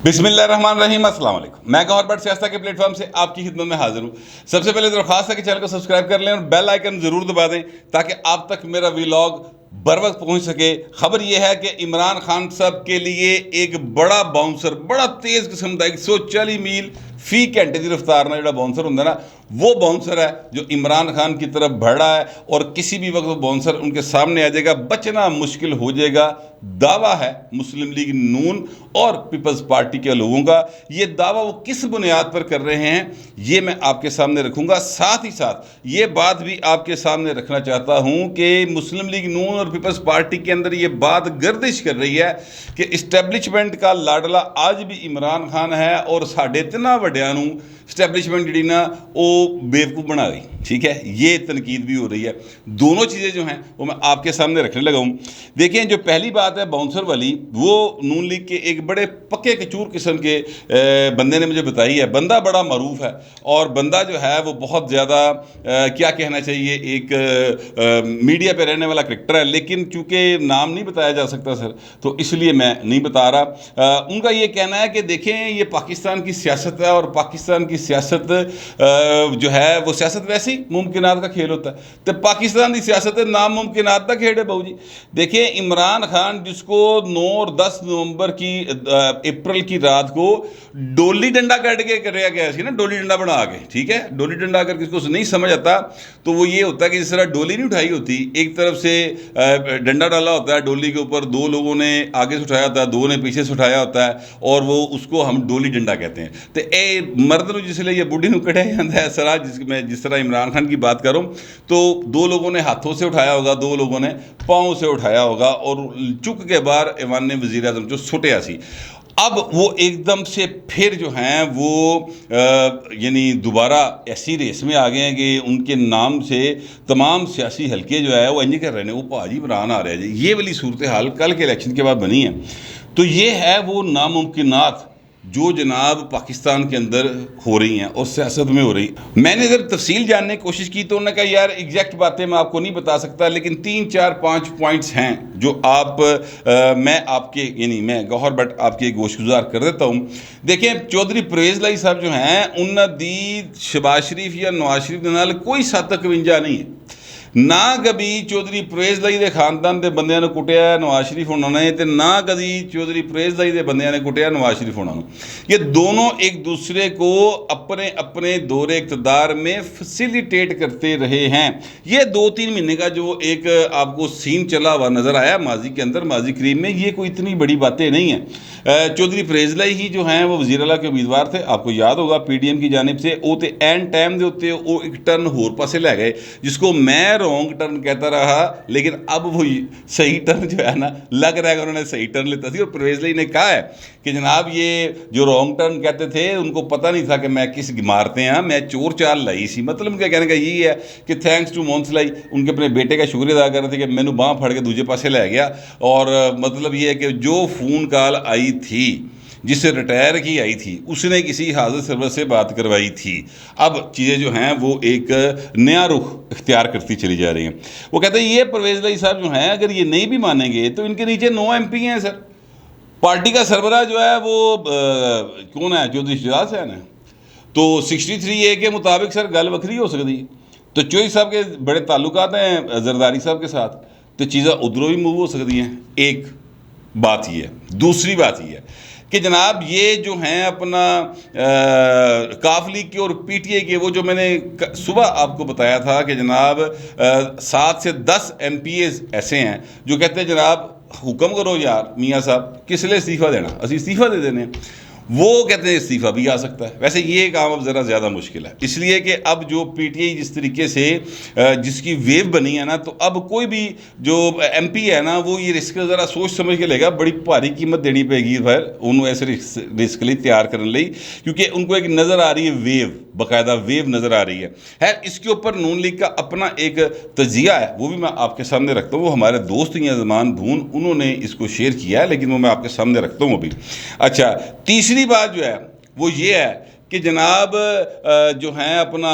बिस्मिल्लाहिर्रहमानिर्रहीम, अस्सलाम वालेकुम। मैं गौहर बट सियासत के प्लेटफॉर्म से आपकी खिदमत में हाजिर हूँ। सबसे पहले दरख्वास्त है कि चैनल को सब्सक्राइब कर लें और बेल आइकन ज़रूर दबा दें ताकि आप तक मेरा व्लॉग बर वक्त पहुँच सके। खबर यह है कि इमरान खान साहब के लिए एक बड़ा बाउंसर, बड़ा तेज़ किस्म का 140 मील फी घंटे की रफ्तार ना जो बाउंसर होंगे ना, वो बाउंसर है जो इमरान खान की तरफ बढ़ रहा है और किसी भी वक्त वो बाउंसर उनके सामने आ जाएगा, बचना मुश्किल हो जाएगा। दावा है मुस्लिम लीग नून और पीपल्स पार्टी के लोगों का। ये दावा वो किस बुनियाद पर कर रहे हैं ये मैं आपके सामने रखूंगा। साथ ही साथ ये बात भी आपके सामने रखना चाहता हूं कि मुस्लिम लीग नून और पीपल्स पार्टी के अंदर ये बात गर्दिश कर रही है कि इस्टेब्लिशमेंट का लाडला आज भी इमरान खान है और साढ़े तिना वड्या नूं स्टैबलिशमेंट जी ना वो बेवकूफ़ बना गई। ठीक है, ये तनकीद भी हो रही है। दोनों चीज़ें जो हैं वो मैं आपके सामने रखने लगा हूँ। देखिए, जो पहली बात है बाउंसर वाली, वो नून लीग के एक बड़े पक्के कचूर किस्म के बंदे ने मुझे बताई है। बंदा बड़ा मरूफ है और बंदा जो है वो बहुत ज़्यादा क्या कहना चाहिए, एक मीडिया पे रहने वाला क्रिकेटर है, लेकिन चूँकि नाम नहीं बताया जा सकता सर, तो इसलिए मैं नहीं बता रहा। उनका ये कहना है कि देखें, ये पाकिस्तान की सियासत है और पाकिस्तान की सियासत जो है वो सियासत वैसे ही मुमकिनात का खेल होता है। तो पाकिस्तान की सियासत है नामुमकिनात का खेल है बहू जी। देखिए, इमरान खान जिसको 9 और 10 नवंबर की अप्रैल की रात को डोली डंडा काट के कराया गया ना, डोली डंडा बना के, ठीक है, डोली डंडा अगर किसको नहीं समझ आता तो वो ये होता है कि जिस तरह डोली नहीं उठाई होती, एक तरफ से डंडा डाला होता है डोली के ऊपर, दो लोगों ने आगे से उठाया होता है, दो ने पीछे से उठाया होता है और वो उसको हम डोली डंडा कहते हैं। तो ए मर्द जिसलिए ये बुढ़ी कढ़िया जाता है सरा, जिस तरह इमरान खान की बात करूं तो दो लोगों ने हाथों से उठाया होगा, दो लोगों ने पाँव से उठाया होगा और चुक के बाहर ईवान ने वज़ीर आज़म जो सुटिया सी। अब वो एकदम से फिर जो हैं वो यानी दोबारा ऐसी रेस में आ गए हैं कि उनके नाम से तमाम सियासी हलके जो है वो इंज कर रहे हैं, वो भाजी इमरान आ रहे हैं। ये वाली सूरत हाल कल के इलेक्शन के बाद बनी है। तो ये है वो नामुमकिनात जो जनाब पाकिस्तान के अंदर हो रही हैं और सियासत में हो रही। मैंने जब तफसील जानने की कोशिश की तो उन्होंने कहा यार एग्जैक्ट बातें मैं आपको नहीं बता सकता, लेकिन 3 4 5 पॉइंट्स हैं जो मैं आपके यानी मैं गौहर बट आपके गोशगुजार कर देता हूँ। देखें, चौधरी परवेज़ लाई साहब जो हैं उन्होंने दी शहबाज शरीफ या नवाज शरीफ के नाल कोई 751 नहीं है ना। कभी चौधरी परवेज़ लाई दे खानदान के बंदियां ने कुटिया नवाज शरीफ होना ने, तो ना कभी चौधरी परवेज़ लाई दे बंदियां ने कुटिया नवाज शरीफ होना। ये दोनों एक दूसरे को अपने अपने दौरे इक़्तिदार में फैसिलिटेट करते रहे हैं। ये 2-3 महीने का जो एक आपको सीन चला हुआ नज़र आया माजी के अंदर, माजी करीब में, ये कोई इतनी बड़ी बातें नहीं हैं। चौधरी परवेज़ लाई ही जो हैं वो वज़ीर आला के उम्मीदवार थे, आपको याद होगा PDM की जानिब से। वो तो एंड टाइम के उत्ते वो एक टर्न होर पासे लै गए जिसको मैं रॉन्ग टर्न कहता रहा, लेकिन अब वो सही टर्न जो है ना लग रहा है कि उन्होंने सही टर्न लेता थी। और परवेज़ लाई ने कहा है कि जनाब ये जो रॉन्ग टर्न कहते थे उनको पता नहीं था कि मैं किस मारते हैं, मैं चोर चाल लाई सी। मतलब उनका कहने का यही है कि थैंक्स टू मोन्सलाई, उनके अपने बेटे का शुक्रिया अदा कर रहे थे कि मैंने बाँह फड़ के दूसरे पासे लै गया। और मतलब ये है कि जो फ़ोन कॉल आई थी जिससे रिटायर की आई थी उसने किसी हाजिर सर्वर से बात करवाई थी। अब चीज़ें जो हैं वो एक नया रुख इख्तियार करती चली जा रही हैं। वो कहते हैं ये परवेज़ लाई साहब जो हैं अगर ये नहीं भी मानेंगे तो इनके नीचे 9 MP हैं सर। पार्टी का सरबराह जो है वो कौन है, चौधरी शहजाद हुसैन है। तो 63A के मुताबिक सर गल वक्री हो सकती है। तो चौधरी साहब के बड़े ताल्लुकात हैं जरदारी साहब के साथ, तो चीज़ें उधरों भी मूव हो सकती हैं। एक बात ही है। दूसरी बात ही है कि जनाब ये जो हैं अपना काफ लीग के और PTI के, वो जो मैंने सुबह आपको बताया था कि जनाब 7 से 10 MPs ऐसे हैं जो कहते हैं जनाब हुक्म करो यार मियाँ साहब किस लिए इस्तीफ़ा देना, असी इस्तीफ़ा दे देने। वो कहते हैं इस्तीफ़ा भी आ सकता है। वैसे ये काम अब ज़रा ज़्यादा मुश्किल है, इसलिए कि अब जो PTI जिस तरीके से जिसकी वेव बनी है ना, तो अब कोई भी जो MP है ना वो ये रिस्क ज़रा सोच समझ के लेगा। बड़ी भारी कीमत देनी पड़ेगी फिर उन्होंने ऐसे रिस्क लिए तैयार करने लिए, क्योंकि उनको एक नज़र आ रही है वेव, बाकायदा वेव नज़र आ रही है। इसके ऊपर नून लीग का अपना एक तजिया है, वो भी मैं आपके सामने रखता हूँ। वो हमारे दोस्त हैं ज़मान भून, उन्होंने इसको शेयर किया है, लेकिन वो मैं आपके सामने रखता हूँ अभी। अच्छा, तीसरी बात जो है वो ये है कि जनाब जो हैं अपना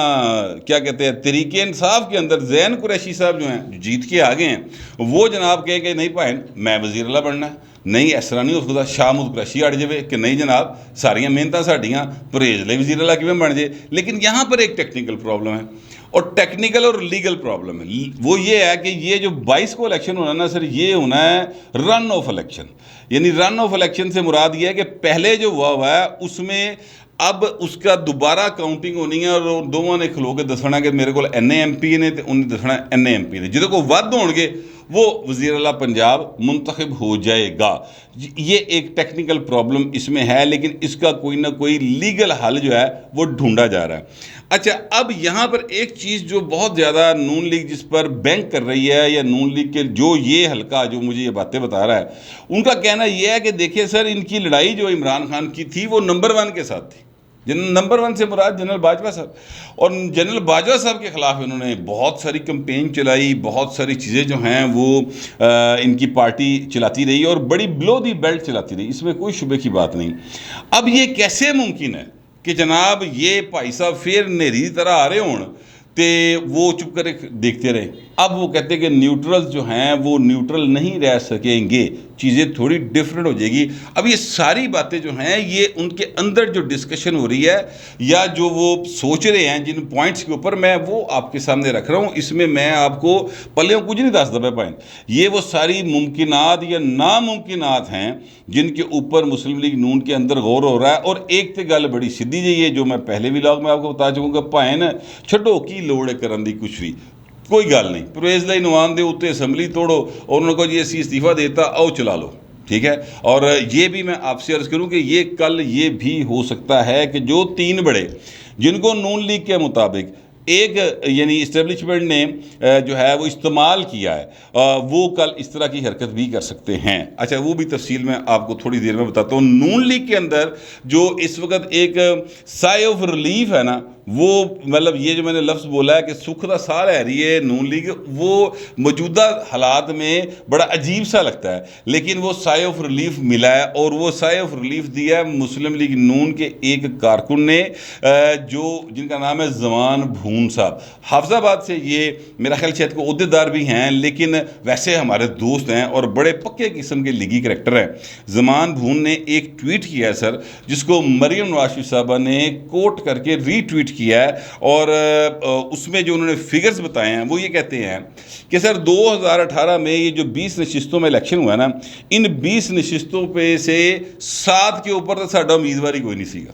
क्या कहते हैं तरीके इंसाफ के अंदर ज़ैन कुरैशी साहब जो हैं जो जीत के आ गए हैं वो जनाब कहें कि नहीं भाई मैं वज़ीर आला बनना है, नहीं इस तरह नहीं हो सकता। शाह महमूद कुरैशी अड़ जाए कि नहीं जनाब सारियां मेहनतां साडियां परहेज लई वज़ीर आला किवें बन जाए। लेकिन यहाँ पर एक टेक्निकल प्रॉब्लम है, और टेक्निकल और लीगल प्रॉब्लम है। वो ये है कि ये जो 22 को इलेक्शन होना ना सर, ये होना है रन ऑफ इलेक्शन। यानी रन ऑफ इलेक्शन से मुराद ये है कि पहले जो हुआ है उसमें अब उसका दोबारा काउंटिंग होनी है, और दोवां ने खलो के दसना कि मेरे को इन्ने MP ने तो उन्हें दसना इन्ने MP ने, जिहदे को वध होणगे वो वज़ीर आला पंजाब मुंतखब हो जाएगा। ये एक टेक्निकल प्रॉब्लम इसमें है, लेकिन इसका कोई ना कोई लीगल हल जो है वो ढूंढा जा रहा है। अच्छा, अब यहाँ पर एक चीज़ जो बहुत ज़्यादा नून लीग जिस पर बैंक कर रही है, या नून लीग के जो ये हल्का जो मुझे ये बातें बता रहा है, उनका कहना यह है कि देखिए सर, इनकी लड़ाई जो इमरान खान की थी वो नंबर 1 के साथ थी। नंबर 1 से मुराद जनरल बाजवा साहब, और जनरल बाजवा साहब के ख़िलाफ़ इन्होंने बहुत सारी कैंपेन चलाई, बहुत सारी चीज़ें जो हैं वो इनकी पार्टी चलाती रही, और बड़ी बिलो दी बेल्ट चलाती रही, इसमें कोई शुबे की बात नहीं। अब ये कैसे मुमकिन है कि जनाब ये भाई साहब फिर नेरी की तरह आ रहे हों तो वो चुप कर देखते रहे। अब वो कहते हैं कि न्यूट्रल्स जो हैं वो न्यूट्रल नहीं रह सकेंगे, चीज़ें थोड़ी डिफरेंट हो जाएगी। अब ये सारी बातें जो हैं ये उनके अंदर जो डिस्कशन हो रही है या जो वो सोच रहे हैं जिन पॉइंट्स के ऊपर, मैं वो आपके सामने रख रहा हूँ। इसमें मैं आपको पल्ले कुछ नहीं दस दबे पॉइंट, ये वो सारी मुमकिनात या नामुमकिनात हैं जिनके ऊपर मुस्लिम लीग नून के अंदर गौर हो रहा है। और एक तो गल बड़ी सीधी जी है जो मैं पहले भी व्लॉग में आपको बता चुका, भाएं छड्डो की लोड़ है करन दी कुछ भी, कोई गल नहीं, परवेज़ लाई नवान दे उत्ते असैम्बली तोड़ो और उन्होंने कहा जी असी इस्तीफ़ा देता, आओ चला लो, ठीक है। और ये भी मैं आपसे अर्ज़ करूं कि ये कल ये भी हो सकता है कि जो 3 बड़े जिनको नून लीग के मुताबिक एक यानी इस्टेब्लिशमेंट ने जो है वो इस्तेमाल किया है, वो कल इस तरह की हरकत भी कर सकते हैं। अच्छा, वो भी तफसील में आपको थोड़ी देर में बताता हूँ। नून लीग के अंदर जो इस वक्त एक साय ऑफ रिलीफ है ना, वो मतलब ये जो मैंने लफ्ज़ बोला है कि सुख का साह ले रही है नून लीग, वो मौजूदा हालात में बड़ा अजीब सा लगता है, लेकिन वो साय ऑफ रिलीफ मिला है। और वो साय ऑफ रिलीफ दिया है मुस्लिम लीग नून के एक कारकुन ने, जो जिनका नाम है ज़मान भून साहब, हाफिज़ाबाद से। ये मेरा ख्याल शायद को अहदेदार भी हैं, लेकिन वैसे हमारे दोस्त हैं और बड़े पक्के किस्म के लीगी करैक्टर हैं। ज़मान भून ने एक ट्वीट किया है सर, जिसको मरीम नवाज शरीफ साहबा ने कोट करके रीट्वीट किया है, और उसमें जो उन्होंने फिगर्स बताए हैं वो ये कहते हैं कि सर 2018 में ये जो 20 नशिस्तों में इलेक्शन हुआ ना, इन 20 नशिस्तों पे से 7 के ऊपर तो साडा उम्मीदवार ही कोई नहीं सीगा।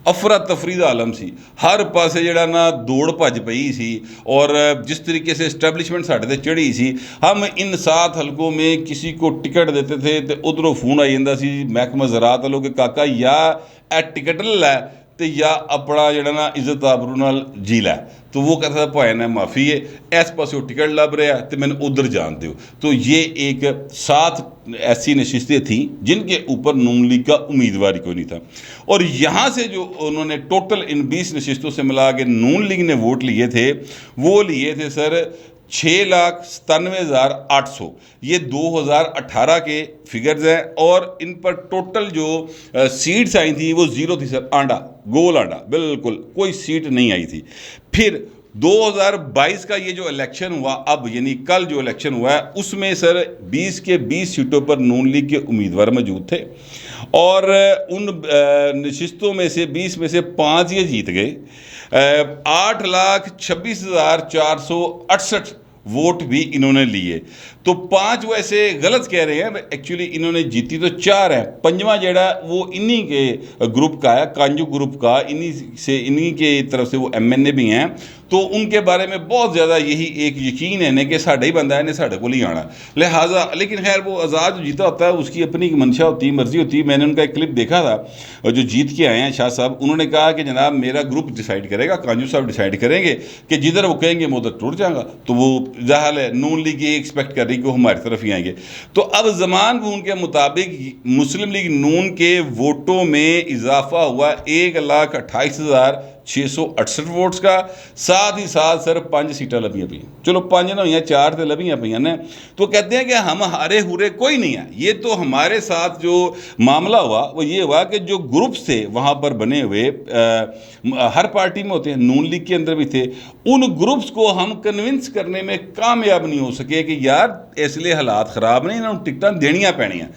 अफरा तफरी दा आलम सी, हर पासे जड़ा ना दौड़ भज पई सी, और जिस तरीके से इस्टेब्लिशमेंट साढ़े ते चढ़ी सी, हम इन 7 हलकों में किसी को टिकट देते थे तो उधरों फोन आई जाता सी महकमा ज़राअत वालों के, काका या ए टिकट लै तो या अपना जड़ा ना इज्जत आबरू नाल जी लै। तो वो कहता था भाई ने माफ़ी है, इस पासों टिकट लभ रहा तो मैंने उधर जान दो। तो ये एक 7 ऐसी नशिस्तें थीं जिनके ऊपर नून लीग का उम्मीदवार ही कोई नहीं था। और यहाँ से जो उन्होंने टोटल इन 20 नशिस्तों से मिला के नून लीग ने वोट लिए थे, वो लिए थे सर 6,97,800। ये 2018 के फिगर्स हैं, और इन पर टोटल जो सीट्स आई थी वो 0 थी सर, आंडा गोल आंडा, बिल्कुल कोई सीट नहीं आई थी। फिर 2022 का ये जो इलेक्शन हुआ, अब यानी कल जो इलेक्शन हुआ है, उसमें सर 20 के 20 सीटों पर नून लीग के उम्मीदवार मौजूद थे, और उन नशिस्तों में से 20 में से 5 ये जीत गए। 8,26,468 वोट भी इन्होंने लिए। तो 5 वो ऐसे गलत कह रहे हैं, एक्चुअली इन्होंने जीती तो 4 है, 5वां जड़ा वो इन्हीं के ग्रुप का है, कांजू ग्रुप का, इन्हीं के तरफ से वो MNA भी हैं। तो उनके बारे में बहुत ज़्यादा यही एक यकीन है कि साढ़ा ही बंदा है ने साढ़े को ही आना, लिहाजा। लेकिन खैर वो आज़ाद जीता होता है, उसकी अपनी मंशा होती है, मर्जी होती है। मैंने उनका एक क्लिप देखा था, जो जीत के आए हैं शाह साहब, उन्होंने कहा कि जनाब मेरा ग्रुप डिसाइड करेगा, कांजू साहब डिसाइड करेंगे कि जिधर वो कहेंगे मैं उधर टूट जाऊँगा। तो वो जाहिर है नून लीग ये एक्सपेक्ट कर रही कि वो हमारी तरफ ही आएंगे। तो अब ज़मान भून के मुताबिक मुस्लिम लीग नून के वोटों में इजाफा हुआ 1,28,000 668 वोट्स का। साथ ही साथ सर 5 सीटां लभियां पई, चलो 5 ना हुई 4 तो लभियां पई ने। तो कहते हैं कि हम हारे हुरे कोई नहीं है। ये तो हमारे साथ जो मामला हुआ वो ये हुआ कि जो ग्रुप्स थे वहाँ पर बने हुए हर पार्टी में होते हैं, नून लीग के अंदर भी थे, उन ग्रुप्स को हम कन्विंस करने में कामयाब नहीं हो सके कि यार इसलिए हालात ख़राब नहीं, इन्होंने टिकटां देनियां पैनियां।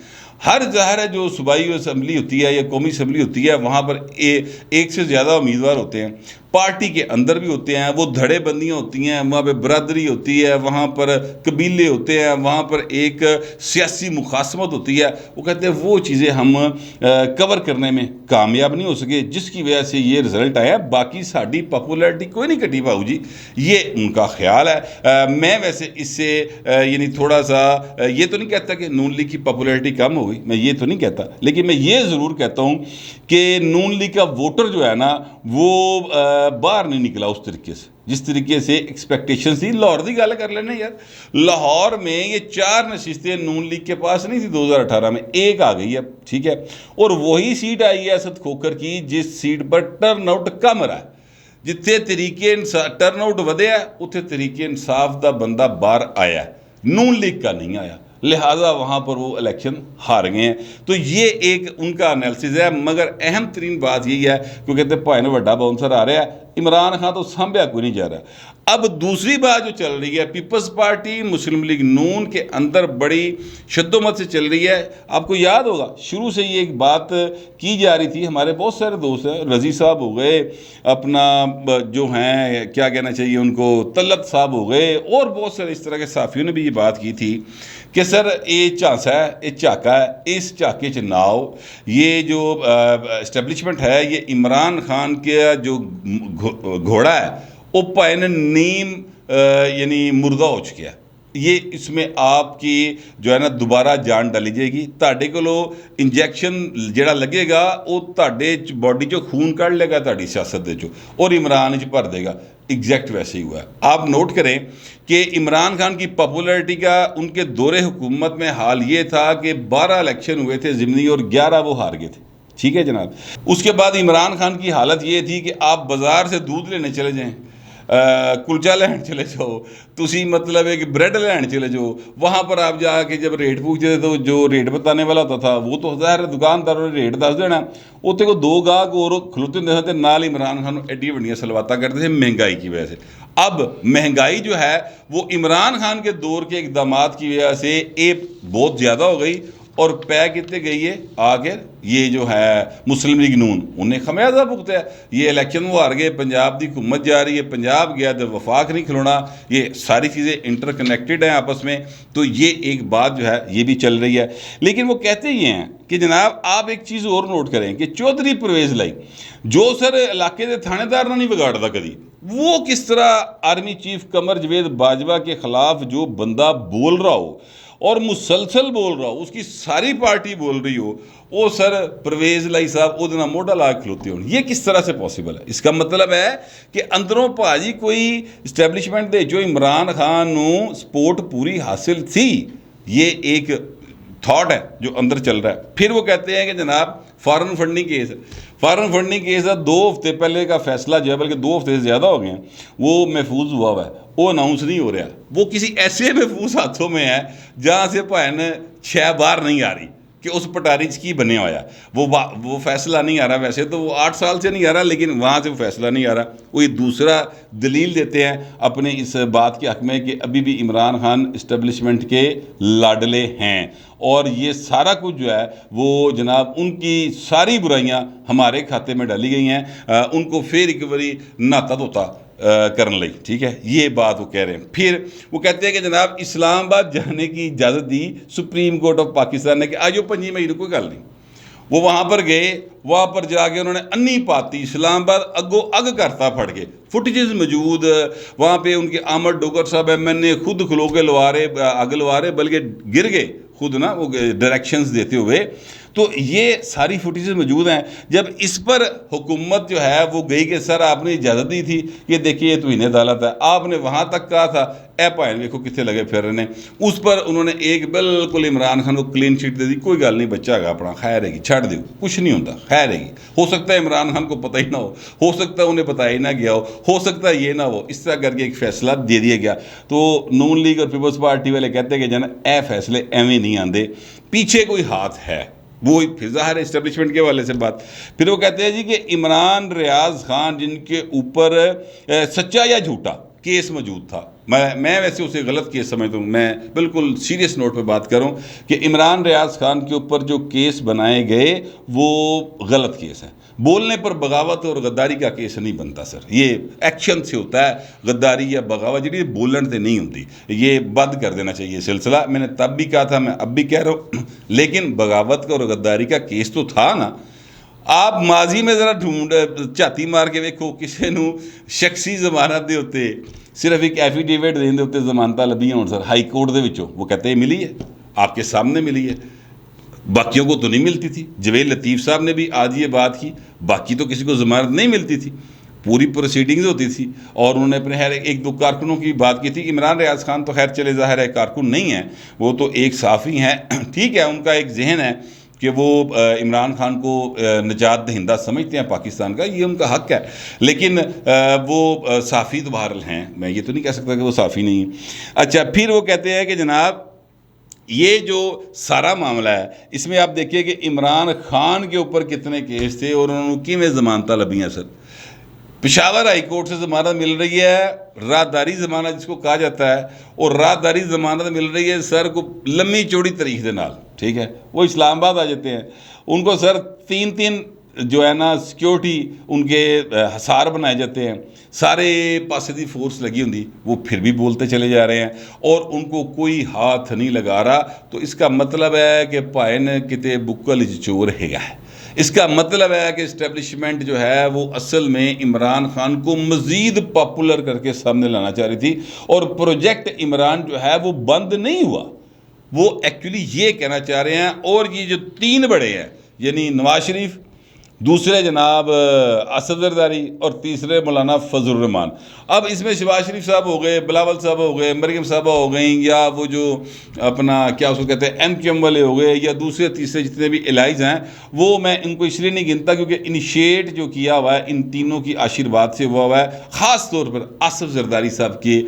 हर ज़ाहिर है जो सूबाई असम्बली होती है या कौमी असम्बली होती है वहाँ पर एक से ज़्यादा उम्मीदवार होते हैं, पार्टी के अंदर भी होते हैं, वो धड़ेबंदियाँ होती हैं, वहाँ पर बरादरी होती है, वहाँ पर कबीले होते हैं, वहाँ पर एक सियासी मुखासमत होती है। वो कहते हैं वो चीज़ें हम कवर करने में कामयाब नहीं हो सके, जिसकी वजह से ये रिज़ल्ट आया। बाकी साड़ी पॉपुलैरिटी कोई नहीं घटी भाऊ जी, ये उनका ख्याल है। मैं वैसे इससे यानी थोड़ा सा ये तो नहीं कहता कि नून लीग की पॉपुलैरिटी कम हो गई, मैं ये तो नहीं कहता, लेकिन मैं ये ज़रूर कहता हूँ कि नून लीग का वोटर जो है ना वो बाहर नहीं निकला उस तरीके से जिस तरीके से एक्सपेक्टेशन थी। लाहौर की गल कर लेने यार, लाहौर में ये 4 नशिस्तें नून लीग के पास नहीं थी 2018 में, एक आ गई है, ठीक है, और वही सीट आई है असद खोखर की जिस सीट पर टर्नआउट कम रहा है। जिथे तरीके टर्नआउट वधिया उत्थे तरीके इंसाफ का बंदा बाहर आया, नून लीग का नहीं आया, लिहाजा वहाँ पर वो इलेक्शन हार गए हैं। तो ये एक उनका एनालिसिस है। मगर अहम तरीन बात यही है क्योंकि कहते भाई ने वड्डा बाउंसर आ रहा है, इमरान खान तो सांभ्या कोई नहीं जा रहा। अब दूसरी बात जो चल रही है, पीपल्स पार्टी मुस्लिम लीग नून के अंदर बड़ी शद्दोमत से चल रही है। आपको याद होगा शुरू से ये एक बात की जा रही थी, हमारे बहुत सारे दोस्त हैं, रजी साहब हो गए, अपना जो हैं क्या कहना चाहिए उनको, तलत साहब हो गए, और बहुत सारे इस तरह के साफियों ने भी ये बात की थी कि सर ये झांसा है, ये झाका है, इस झाके च नाओ, ये जो इस्टेब्लिशमेंट है ये इमरान खान के जो घोड़ा है वो भाई ने नीम यानी मुर्दा हो चुका है, ये इसमें आपकी जो है ना दोबारा जान डाली जाएगी। ताड़े कोलो इंजैक्शन जिहड़ा लगेगा वो ताड़े बॉडी चो खून कढ़ लेगा ताड़ी सियासत दे चो और इमरान च भर देगा। एग्जैक्ट वैसे ही हुआ है। आप नोट करें कि इमरान खान की पॉपुलैरिटी का उनके दौरे हुकूमत में हाल ये था कि 12 इलेक्शन हुए थे ज़िमनी और 11 वो हार गए थे, ठीक है जनाब। उसके बाद इमरान खान की हालत ये थी कि आप बाज़ार से दूध लेने चले जाएँ, कुलचा लैन चले जाओ, तुसी मतलब एक ब्रेड लैन चले जाओ, वहाँ पर आप जाके जब रेट पूछते थे तो जो रेट बताने वाला होता था वो तो ज़ाहिर दुकानदारों ने रेट दस देना, उत्थे को 2 गाहक और खलोते होंदे थे, नाल इमरान खान एड्डी वड्डियां सलवाता करते थे महंगाई की वजह से। अब महंगाई जो है वो इमरान खान के दौर के इकदामात की वजह से ये बहुत ज़्यादा हो गई और पै कितने गई है आखिर ये जो है मुस्लिम लीग नून, उन्हें खमियाजा भुगता है। ये इलेक्शन वो हार गए, पंजाब की हुकूमत जा रही है, पंजाब गया तो वफाक नहीं खिलौना, ये सारी चीज़ें इंटरकनेक्टेड हैं आपस में। तो ये एक बात जो है ये भी चल रही है। लेकिन वो कहते ही हैं कि जनाब आप एक चीज़ और नोट करें कि चौधरी परवेज़ लाई जो सर इलाके के थानेदार नहीं बिगाड़ता कभी, वो किस तरह आर्मी चीफ कमर जवेद बाजवा के खिलाफ जो बंदा बोल रहा हो और मुसलसल बोल रहा हो, उसकी सारी पार्टी बोल रही हो, वो सर परवेज़ लाई साहब वो ना मोढ़ा ला खलोते हो, ये किस तरह से पॉसिबल है? इसका मतलब है कि अंदरों भाजी कोई इस्टैबलिशमेंट दे जो इमरान खान नू सपोर्ट पूरी हासिल थी, ये एक थॉट है जो अंदर चल रहा है। फिर वो कहते हैं कि जनाब foreign funding case, foreign funding case का 2 हफ्ते पहले का फैसला जो है, बल्कि 2 हफ्ते से ज़्यादा हो गए हैं, वो महफूज हुआ है, वो अनाउंस नहीं हो रहा, वो किसी ऐसे महफूज हाथों में है जहाँ से भैन 6 बार नहीं आ रही कि उस पटारी की बने होया वो फैसला नहीं आ रहा। वैसे तो वो 8 साल से नहीं आ रहा, लेकिन वहाँ से वो फैसला नहीं आ रहा। वो ये दूसरा दलील देते हैं अपने इस बात के हक़ में कि अभी भी इमरान खान इस्टेब्लिशमेंट के लाडले हैं और ये सारा कुछ जो है वो जनाब उनकी सारी बुराइयाँ हमारे खाते में डाली गई हैं, उनको फिर एक बारी नहाता धोता करने लगी, ठीक है, ये बात वो कह रहे हैं। फिर वो कहते हैं कि जनाब इस्लामाबाद जाने की इजाज़त दी सुप्रीम कोर्ट ऑफ पाकिस्तान ने कि आज 5 मई को कोई गल नहीं। वो वहाँ पर गए, वहाँ पर जाके उन्होंने अन्नी पाती, इस्लामाबाद अगो अग करता फट के, फुटेजेस मौजूद वहाँ पे उनके आमद डोगर साहब MNA खुद खलो के लवा रहे, आग लवा रहे, बल्कि गिर गए खुद ना वो डायरेक्शंस देते हुए। तो ये सारी फुटेजेस मौजूद हैं। जब इस पर हुकूमत जो है वो गई कि सर आपने इजाज़त दी थी, ये देखिए ये तौहीन अदालत है, आपने वहाँ तक कहा था, ए भाई देखो कितने लगे फिर रहे, उस पर उन्होंने एक बिल्कुल इमरान खान को क्लीन चिट दे दी, कोई गल नहीं बच्चा है अपना, खैर हैगी, छड़ दो, कुछ नहीं होता, खैर हैगी। हो सकता है इमरान खान को पता ही ना हो सकता है उन्हें बताया ही ना गया हो सकता है ये ना हो, इस तरह करके एक फैसला दे दिया गया। तो नून लीग और पीपल्स पार्टी वाले कहते हैं कि जन ए फैसले एवं नहीं आते, पीछे कोई हाथ है, वो फिर ज़ाहिर है इस्टेब्लिशमेंट के वाले से बात। फिर वो कहते हैं जी कि इमरान रियाज खान जिनके ऊपर सच्चा या झूठा केस मौजूद था, मैं वैसे उसे गलत केस समझता हूँ, मैं बिल्कुल सीरियस नोट पे बात करूँ कि इमरान रियाज खान के ऊपर जो केस बनाए गए वो गलत केस है। बोलने पर बगावत और गद्दारी का केस नहीं बनता सर, ये एक्शन से होता है, गद्दारी या बगावत जी बोलन से नहीं होती, ये बंद कर देना चाहिए सिलसिला। मैंने तब भी कहा था, मैं अब भी कह रहा हूँ, लेकिन बगावत का और गद्दारी का केस तो था ना। आप माजी में ज़रा ढूंढ झाती मार के देखो, किसी को शख्सी जमानत दे उत्ते सिर्फ एक एफीडेविट देने उत्ते जमानत लभियां होण सर हाई कोर्ट दे विचों, वो कहते हैं मिली है, आपके सामने मिली है, बाकियों को तो नहीं मिलती थी। जवेद लतीफ़ साहब ने भी आज ये बात की, बाकी तो किसी को जमानत नहीं मिलती थी, पूरी प्रोसीडिंग्स होती थी। और उन्होंने अपने खैर एक दो कारकुनों की बात की थी। इमरान रियाज खान तो खैर चले ज़ाहिर है कारकुन नहीं है, वो तो एक साफ़ी हैं, ठीक है, उनका एक जहन है कि वो इमरान खान को निजात दहिंदा समझते हैं पाकिस्तान का, ये उनका हक़ है, लेकिन वो साफ़ी तो बहरहाल हैं, मैं ये तो नहीं कह सकता कि वो साफ़ी नहीं है। अच्छा, फिर वो कहते हैं कि जनाब ये जो सारा मामला है इसमें आप देखिए कि इमरान खान के ऊपर कितने केस थे और उन्होंने किमें जमानत लभियां सर। पेशावर हाई कोर्ट से ज़मानत मिल रही है, राहदारी ज़मानत जिसको कहा जाता है, और राहदारी ज़मानत मिल रही है सर को लम्बी चौड़ी तरीक के नाल, ठीक है। वो इस्लामाबाद आ जाते हैं, उनको सर 3-3 जो है ना सिक्योरिटी उनके हसार बनाए जाते हैं, सारे पासे की फोर्स लगी होंगी, वो फिर भी बोलते चले जा रहे हैं और उनको कोई हाथ नहीं लगा रहा। तो इसका मतलब है कि भाई ने किते बुक्कल चोर है, इसका मतलब है कि इस्टेब्लिशमेंट जो है वो असल में इमरान खान को मज़ीद पॉपुलर करके सामने लाना चाह रही थी। और प्रोजेक्ट इमरान जो है वो बंद नहीं हुआ, वो एक्चुअली ये कहना चाह रहे हैं। और ये जो 3 बड़े हैं, यानी नवाज शरीफ, दूसरे जनाब असद जरदारी और तीसरे मौलाना फजल रहमान, अब इसमें शहबाज शरीफ साहब हो गए, बिलावल साहब हो गए, मरियम साहबा हो गई, या वो जो अपना क्या उसको कहते हैं MQM वाले हो गए, या दूसरे तीसरे जितने भी एलाइज हैं, वो मैं इनको इसलिए नहीं गिनता क्योंकि इनिशिएट जो किया हुआ है इन तीनों की आशीर्वाद से हुआ है। ख़ास तौर पर आसिफ जरदारी साहब की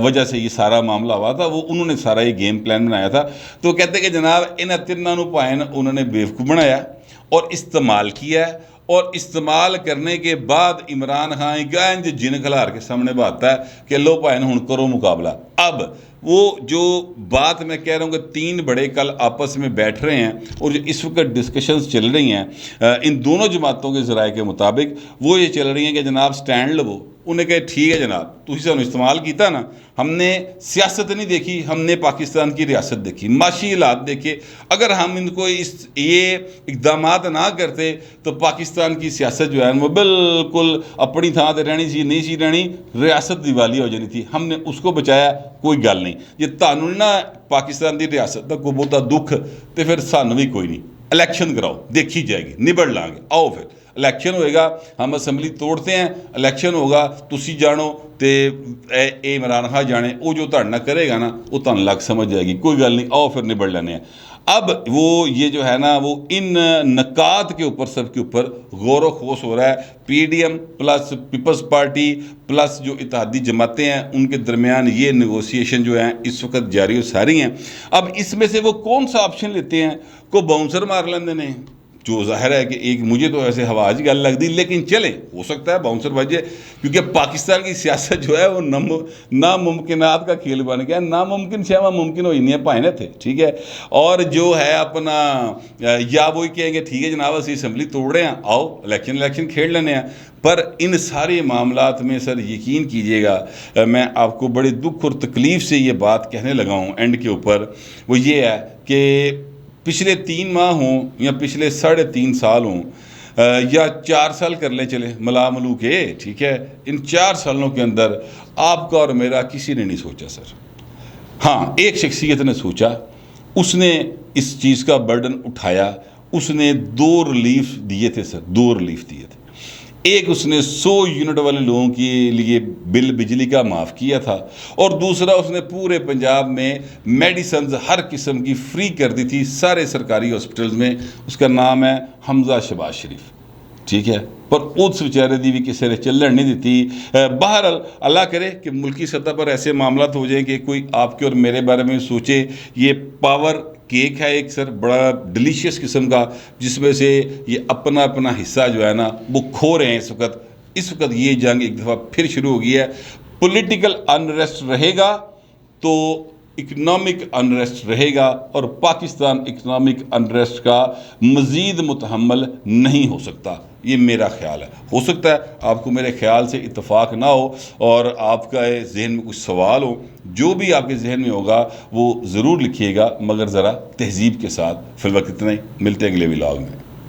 वजह से ये सारा मामला हुआ था, वो उन्होंने सारा ये गेम प्लान बनाया था। तो कहते कि जनाब इन तिन्ना भाएं उन्होंने बेवकूफ़ बनाया और इस्तेमाल किया है, और इस्तेमाल करने के बाद इमरान खान गंज जिन खिलार के सामने बात है कि लो भाई हुण करो मुकाबला। अब वो जो बात मैं कह रहा हूँ कि 3 बड़े कल आपस में बैठ रहे हैं और जो इस वक्त डिस्कशंस चल रही हैं इन दोनों जमातों के ज़राए के मुताबिक, वो ये चल रही हैं कि जनाब स्टैंड लवो। उन्हें कहे ठीक है जनाब, तुम सानू इस्तेमाल किया ना, हमने सियासत नहीं देखी, हमने पाकिस्तान की रियासत देखी, माशी हालात देखे। अगर हम इनको ये इकदाम ना करते तो पाकिस्तान की सियासत जो है वो बिल्कुल अपनी थां पर रहनी सी, नहीं सी रहनी, रियासत दिवाली हो जानी थी। हमने उसको बचाया, कोई गल नहीं। जे तुहानू ना पाकिस्तान की रियासत का कोई बहुता दुख तो फिर सानू भी कोई नहीं, इलैक्शन कराओ, देखी जाएगी, निबड़ लाँगे। आओ फिर इलैक्शन होएगा, हम असैम्बली तोड़ते हैं, इलैक्शन होगा, तुसी जानो तो इमरान खान जाने, वो जो तुहाडे करेगा ना वो तुहानू लग समझ जाएगी, कोई गल नहीं, आओ फिर निबड़ लेने। अब वो ये जो है ना वो इन नकात के ऊपर सबके ऊपर गौर खोस हो रहा है। PDM plus Peoples Party plus जो इत्तेहादी जमातें हैं उनके दरमियान ये नेगोशिएशन जो है इस वक्त जारी और सारी हैं। अब इसमें से वो कौन सा ऑप्शन लेते हैं, को बाउंसर मार लेंदे ने, जो जाहिर है कि एक मुझे तो ऐसे हवाज गल लगती, लेकिन चले हो सकता है बाउंसर बजे, क्योंकि पाकिस्तान की सियासत जो है वो नामुमकिनात का खेल बन गया, नामुमकिन शैवा मुमकिन हो नहीं पाए थे, ठीक है। और जो है अपना या वही कहेंगे ठीक है जनाब असी असैम्बली तोड़ रहे हैं, आओ इलैक्शन खेल लेने हैं। पर इन सारे मामलात में सर यकीन कीजिएगा, मैं आपको बड़े दुख और तकलीफ़ से ये बात कहने लगा हूँ एंड के ऊपर, वो ये है कि पिछले 3 माह हों या पिछले 3.5 साल हों या 4 साल कर लें चले मला मलू के, ठीक है, इन 4 सालों के अंदर आपका और मेरा किसी ने नहीं सोचा सर। हाँ, एक शख्सियत ने सोचा, उसने इस चीज़ का बर्डन उठाया, उसने 2 रिलीफ दिए थे सर, 2 रिलीफ दिए थे। एक उसने 100 यूनिट वाले लोगों के लिए बिल बिजली का माफ़ किया था, और दूसरा उसने पूरे पंजाब में मेडिसिन हर किस्म की फ्री कर दी थी सारे सरकारी हॉस्पिटल्स में। उसका नाम है हमजा शहबाज शरीफ, ठीक है। पर उस बेचारे दी भी किसी ने चलन नहीं दी। बहरहाल अल्लाह करे कि मुल्की सतह पर ऐसे मामला हो जाए कि कोई आपके और मेरे बारे में सोचे। ये पावर केक है एक सर, बड़ा डिलीशियस किस्म का, जिसमें से ये अपना अपना हिस्सा जो है ना वो खो रहे हैं इस वक्त ये जंग एक दफ़ा फिर शुरू हो गई है। पॉलिटिकल अनरेस्ट रहेगा तो इकनॉमिक अनरेस्ट रहेगा, और पाकिस्तान इकनॉमिक अनरेस्ट का मज़ीद मुतहम्मल नहीं हो सकता, ये मेरा ख्याल है। हो सकता है आपको मेरे ख्याल से इत्तेफाक ना हो और आपका जहन में कुछ सवाल हो, जो भी आपके जहन में होगा वो ज़रूर लिखिएगा, मगर ज़रा तहज़ीब के साथ। फिलहाल इतना ही, मिलते हैं अगले व्लॉग में।